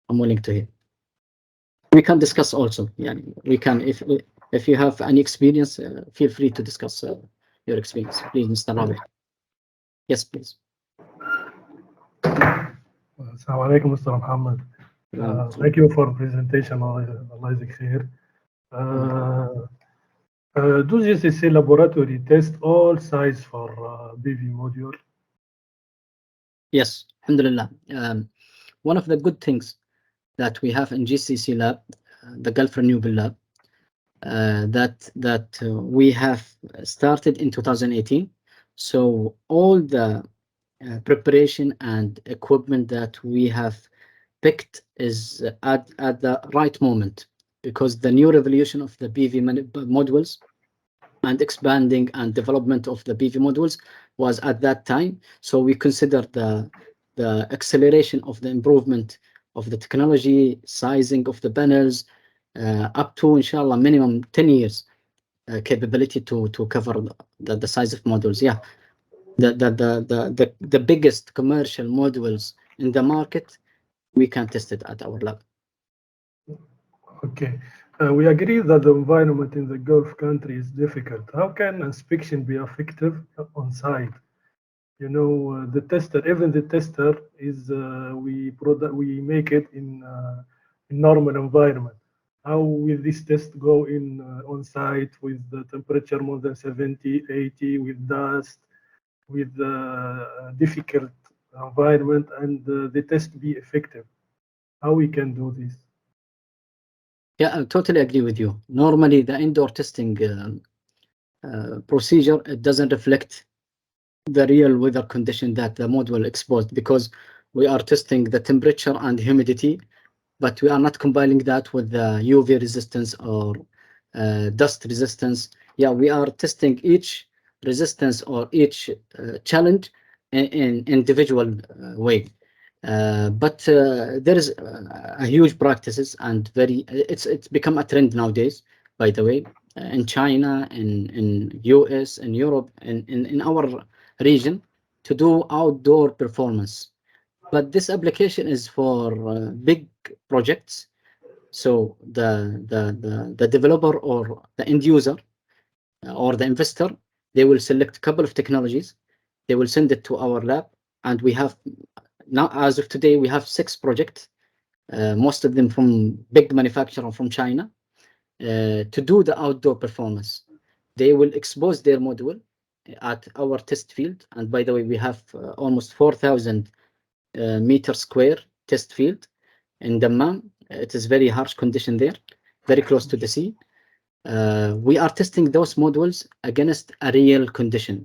I'm willing to hear. We can discuss also. Yeah, we can. If you have any experience, feel free to discuss your experience, please, Mr. Rabi. Yes, please. Assalamu alaikum, Mr. Muhammad. Thank you for presentation. Allah is khair. Do GCC laboratory test all size for PV module? Yes, alhamdulillah. One of the good things that we have in GCC lab, the Gulf Renewable Lab, that we have started in 2018. So all the preparation and equipment that we have picked is at the right moment, because the new revolution of the PV modules and expanding and development of the PV modules was at that time. So we consider the acceleration of the improvement of the technology, sizing of the panels, up to inshallah minimum 10 years capability to cover the size of modules. Yeah, the biggest commercial modules in the market, we can test it at our lab. Okay. We agree that the environment in the Gulf country is difficult. How can inspection be effective on site? You know, the tester, even the tester is we make it in normal environment. How will this test go in on site with the temperature more than 70, 80, with dust, with difficult environment, and the test be effective? How we can do this? Yeah, I totally agree with you. Normally, the indoor testing procedure, it doesn't reflect the real weather condition that the module exposed, because we are testing the temperature and humidity, but we are not combining that with the UV resistance or dust resistance. Yeah, we are testing each resistance or each challenge in individual way. But there is a huge practices, and it's become a trend nowadays, by the way, in China, in US, in Europe, and in our region, to do outdoor performance. But this application is for big projects. So the developer or the end user or the investor, they will select a couple of technologies. They will send it to our lab, and we have now, as of today, we have 6 projects, most of them from big manufacturer from China, to do the outdoor performance. They will expose their module at our test field. And by the way, we have almost 4,000 meter square test field in Dammam. It is very harsh condition there, very close to the sea. We are testing those modules against a real condition,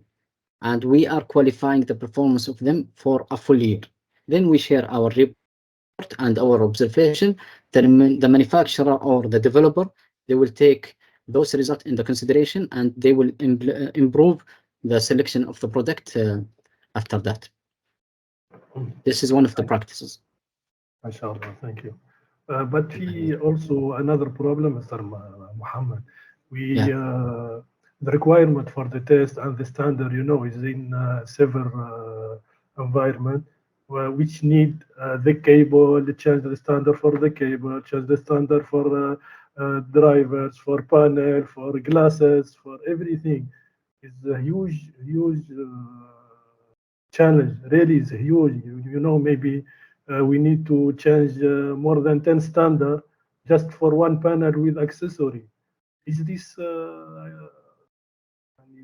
and we are qualifying the performance of them for a full year. Then we share our report and our observation. The manufacturer or the developer, they will take those results into consideration, and they will improve the selection of the product after that. This is one of the practices. MashaAllah, thank you. But we also another problem, Mr. Muhammad. The requirement for the test and the standard, you know, is in several environment which need the cable, change the standard for the cable, change the standard for drivers, for panel, for glasses, for everything. It's a huge challenge. Really, is huge. You know, maybe we need to change more than 10 standard just for one panel with accessory. Is this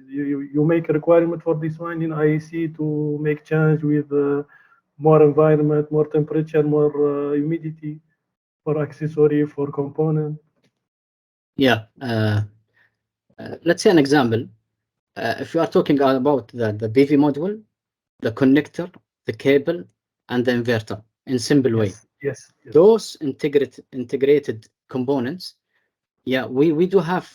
you make a requirement for this one in IEC to make change with more environment, more temperature, more humidity for accessory, for component? Yeah. Let's say an example. If you are talking about the PV module, the connector, the cable, and the inverter in simple way. Yes. Those integrated components, yeah, we do have.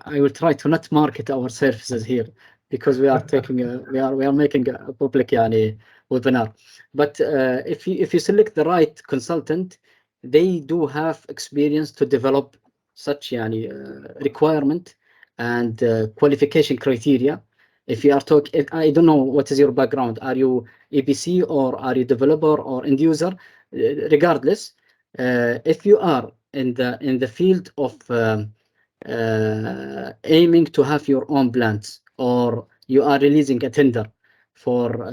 I will try to not market our services here because we are taking we are making a public webinar. But if you select the right consultant, they do have experience to develop such requirement and qualification criteria. If you are talking, I don't know what is your background. Are you EPC or are you developer or end user? Regardless, if you are in the field of aiming to have your own plants, or you are releasing a tender for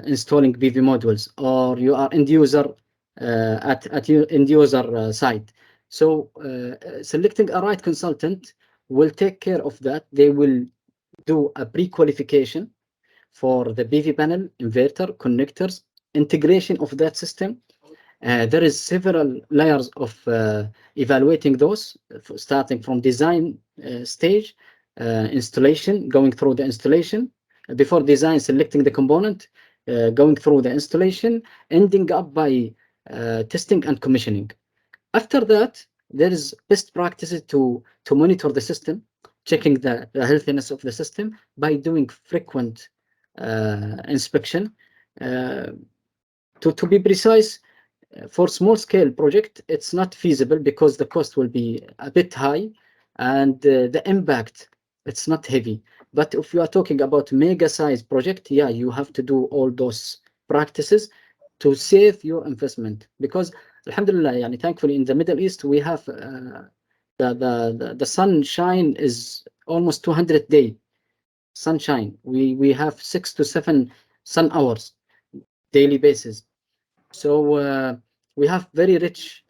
installing PV modules, or you are end user at your end user side. So selecting a right consultant will take care of that. They will do a pre-qualification for the PV panel, inverter, connectors, integration of that system. There is several layers of evaluating those, starting from design stage, installation, going through the installation, before design, selecting the component, going through the installation, ending up by testing and commissioning. After that, there is best practices to monitor the system, checking the healthiness of the system by doing frequent inspection. To be precise, for small scale project, it's not feasible because the cost will be a bit high and the impact, it's not heavy. But if you are talking about mega size project, yeah, you have to do all those practices to save your investment, because alhamdulillah, thankfully in the Middle East, we have the sunshine is almost 200 day sunshine. We have 6 to 7 sun hours daily basis. So we have very rich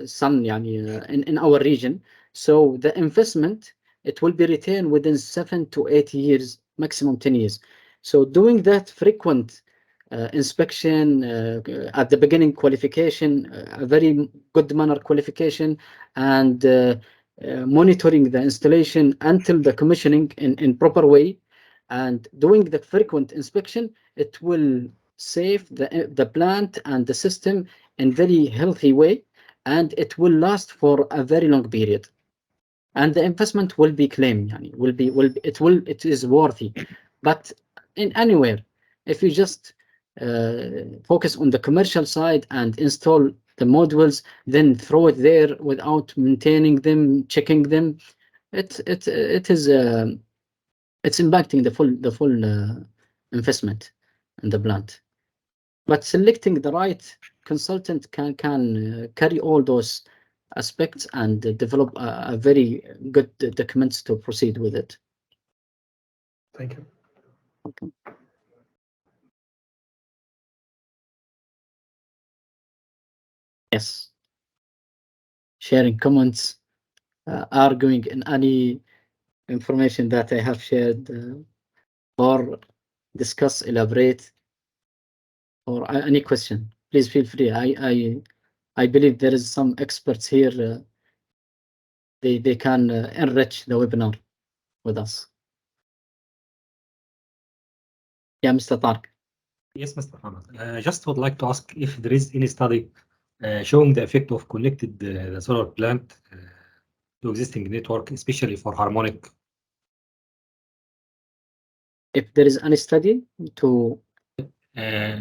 sun in our region. So the investment, it will be retained within 7 to 8 years, maximum 10 years. So doing that frequent inspection at the beginning, qualification, a very good manner qualification, and monitoring the installation until the commissioning in proper way, and doing the frequent inspection, it will save the plant and the system in very healthy way, and it will last for a very long period, and the investment will be claimed. It is worthy. But in anywhere, if you just focus on the commercial side and install the modules, then throw it there without maintaining them, checking them, it's impacting the full investment in the plant. But selecting the right consultant can carry all those aspects and develop a very good documents to proceed with it. Thank you. Okay. Yes. Sharing comments, arguing in any information that I have shared, or discuss, elaborate, or any question, please feel free. I believe there is some experts here. They can enrich the webinar with us. Yeah, Mr. Tark. Yes, Mr. Ahmed. I just would like to ask if there is any study showing the effect of connected the solar plant to existing network, especially for harmonic. If there is any study to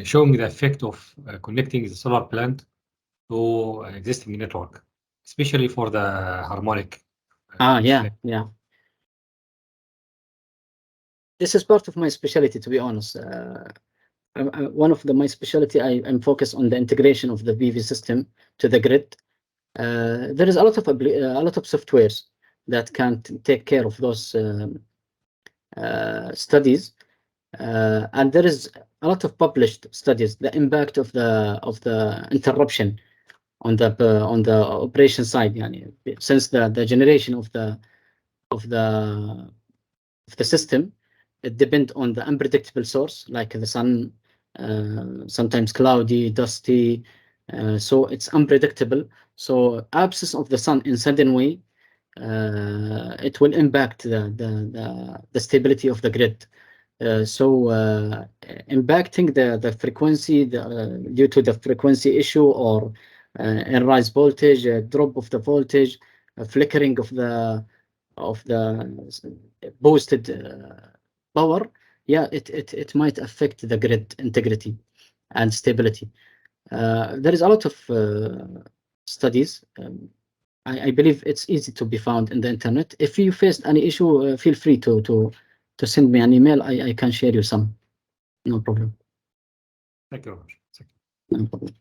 showing the effect of connecting the solar plant to existing network, especially for the harmonic. Yeah. This is part of my specialty, to be honest. One of my specialty, I'm focused on the integration of the PV system to the grid, There is a lot of softwares that can take care of those studies, and there is a lot of published studies. The impact of the interruption on the operation side, since the generation of the system, it depends on the unpredictable source, like the sun, sometimes cloudy, dusty, so it's unpredictable. So absence of the sun in sudden way, it will impact the stability of the grid. Impacting the frequency due to the frequency issue, or rise voltage, drop of the voltage, flickering of the boosted power. Yeah, it might affect the grid integrity and stability. There is a lot of studies. I believe it's easy to be found in the internet. If you faced any issue, feel free to send me an email. I can share you some. No problem. Thank you very much. No problem.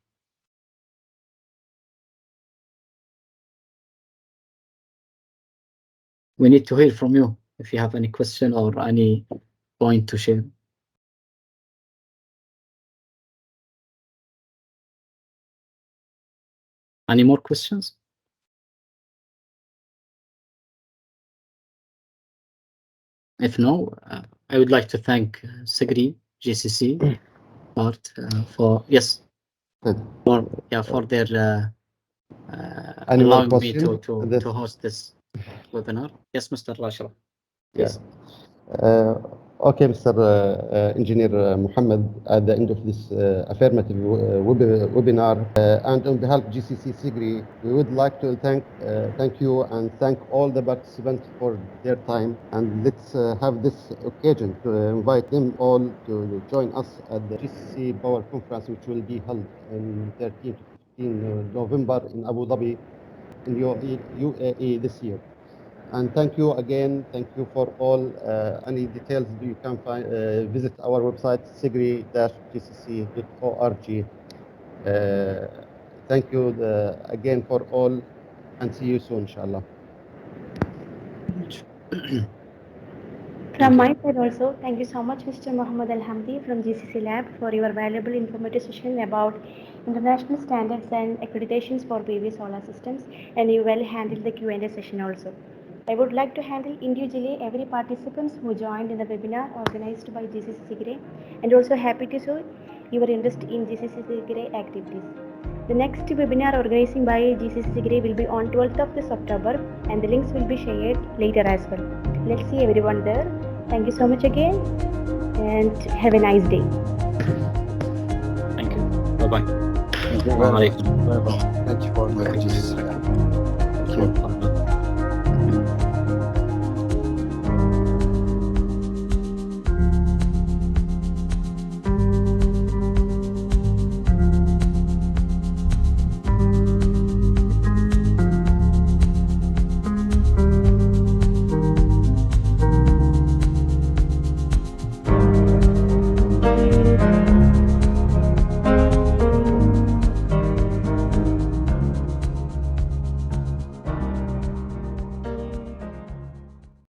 We need to hear from you if you have any question or any point to share. Any more questions? If no, I would like to thank Cigre GCC part for their allowing me to host this webinar. Yes, Mr. Rashid. Yes. Okay, Mr. Engineer Mohammed, at the end of this affirmative webinar, and on behalf of GCC Cigre, we would like to thank you and thank all the participants for their time. And let's have this occasion to invite them all to join us at the GCC Power Conference, which will be held in 13 to 15 November in Abu Dhabi, in UAE this year. And thank you again. Thank you for all. Any details you can find, visit our website, cigre-gcc.org. Thank you again for all, and see you soon, inshallah. From my side also, thank you so much, Mr. Mohammed Alhamdi from GCC Lab, for your valuable informative session about international standards and accreditations for PV solar systems, and you well handled the Q&A session also. I would like to handle individually every participants who joined in the webinar organized by GCC Cigre, and also happy to show your interest in GCC Cigre activities. The next webinar organizing by GCC Cigre will be on 12th of this October, and the links will be shared later as well. Let's see everyone there. Thank you so much again, and have a nice day. Thank you. Bye-bye. Thank you for the GCC. Thank you.